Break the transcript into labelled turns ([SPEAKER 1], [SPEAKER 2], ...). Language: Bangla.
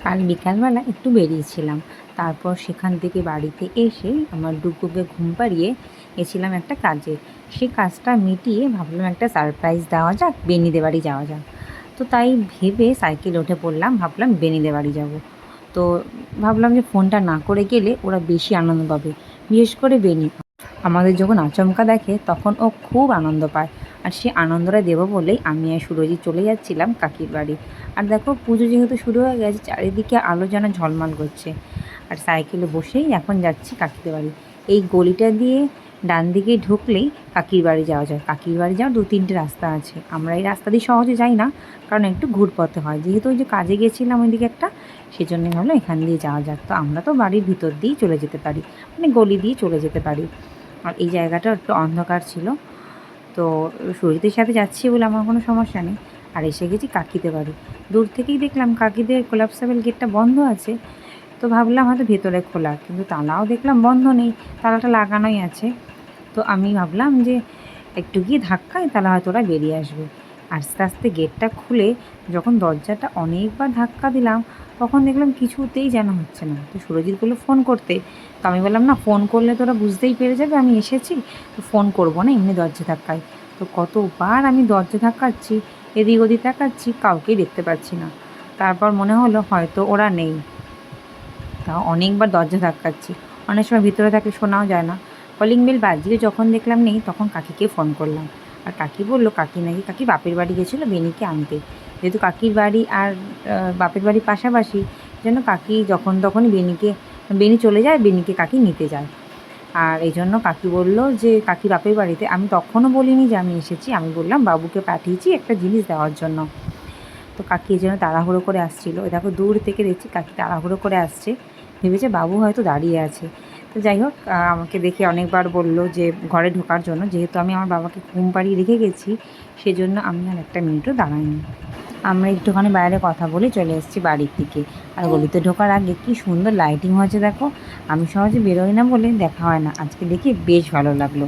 [SPEAKER 1] কাল বিকালবেলা একটু বেরিয়েছিলাম, তারপর সেখান থেকে বাড়িতে এসে আমার ডুগুকে ঘুম পাড়িয়ে গেছিলাম একটা কাজে। সে কাজটা মিটিয়ে ভাবলাম একটা সারপ্রাইজ দেওয়া যাক, বেনিদের বাড়ি যাওয়া যাক। তো তাই ভেবে সাইকেলে উঠে পড়লাম, ভাবলাম বেনিদের বাড়ি যাব। তো ভাবলাম যে ফোনটা না করে গেলে ওরা বেশি আনন্দ পাবে, বিশেষ করে বেনি। আমাদের যখন আচমকা দেখে তখন ও খুব আনন্দ পায়। আর সে আনন্দটা দেবো বলেই আমি আর সুরজিৎ চলে যাচ্ছিলাম কাকির বাড়ি। আর দেখো পুজো যেহেতু শুরু হয়ে গেছে, চারিদিকে আলো যেন ঝলমল করছে। আর সাইকেলে বসেই এখন যাচ্ছি কাকিদের বাড়ি। এই গলিটা দিয়ে ডান দিকে ঢুকলেই কাকির বাড়ি যাওয়া যায়। কাকির বাড়ি যাওয়ার 2-3টে রাস্তা আছে। আমরা এই রাস্তা দিয়ে সহজে যাই না, কারণ একটু ঘুরপথে হয়, যেহেতু ওই যে কাজে গেছিলাম ওইদিকে একটা, সেজন্যই ভাবলো এখান দিয়ে যাওয়া যাক। তো আমরা তো বাড়ির ভিতর দিয়েই চলে যেতে পারি, মানে গলি দিয়ে চলে যেতে পারি। আর এই জায়গাটা একটু অন্ধকার ছিল, তো সুরজিতের সাথে যাচ্ছি বলে আমার কোনো সমস্যা নেই। আর এসে গেছি কাকিদের বাড়ি। দূর থেকেই দেখলাম কাকিদের কোলাপসেবল গেটটা বন্ধ আছে। তো ভাবলাম হয়তো ভেতরে খোলা, কিন্তু তালাও দেখলাম বন্ধ নেই, তালাটা লাগানোই আছে। তো আমি ভাবলাম যে একটু গিয়ে ধাক্কাই, তাহলে হয়তো ওরা বেরিয়ে আসবে। আস্তে আস্তে গেটটা খুলে যখন দরজাটা অনেকবার ধাক্কা দিলাম, তখন দেখলাম কিছুতেই যেন হচ্ছে না। তো সুরজিৎ বললো ফোন করতে। তো আমি বললাম না, ফোন করলে তো ওরা বুঝতেই পেরে যাবে আমি এসেছি, তো ফোন করবো না, এমনি দরজা ধাক্কাই। তো কতবার আমি দরজা ধাক্কাচ্ছি, এদিক ওদিক তাকাচ্ছি, কাউকেই দেখতে পাচ্ছি না। তারপর মনে হলো হয়তো ওরা নেই। তাও অনেকবার দরজা ধাক্কাচ্ছি, অনেক সময় ভিতরে থাকলে শোনাও যায় না। কলিং বেল বাজিয়ে যখন দেখলাম নেই, তখন কাকিকে ফোন করলাম। আর কাকি বললো কাকি নাকি কাকি বাপের বাড়ি গেছিলো বেনিকে আনতে। যেহেতু কাকির বাড়ি আর বাপের বাড়ি পাশাপাশি, যেন কাকি যখন তখনই বেনি চলে যায়, বেনিকে কাকি নিতে যায়। আর এই জন্য কাকি বললো যে কাকি বাপের বাড়িতে। আমি তখনও বলিনি যে আমি এসেছি, আমি বললাম বাবুকে পাঠিয়েছি একটা জিনিস দেওয়ার জন্য। তো কাকি এই জন্য তাড়াহুড়ো করে আসছিলো। এ দেখো দূর থেকে দেখছি কাকি তাড়াহুড়ো করে আসছে, ভেবেছে বাবু হয়তো দাঁড়িয়ে আছে। তো যাই হোক, আমাকে দেখে অনেকবার বলল যে ঘরে ঢোকার জন্য, যেহেতু আমি আমার বাবাকে ঘুম পাড়িয়ে রেখে গেছি, সেজন্য আমি আর একটা মিনিটও দাঁড়াইনি। আমরা একটুখানি বাইরে কথা বলে চলে এসেছি বাড়ির দিকে। আর গলিতে ঢোকার আগে কি সুন্দর লাইটিং হয়েছে দেখো। আমি সহজে বেরোই না বলে দেখা হয় না, আজকে দেখে বেশ ভালো লাগলো।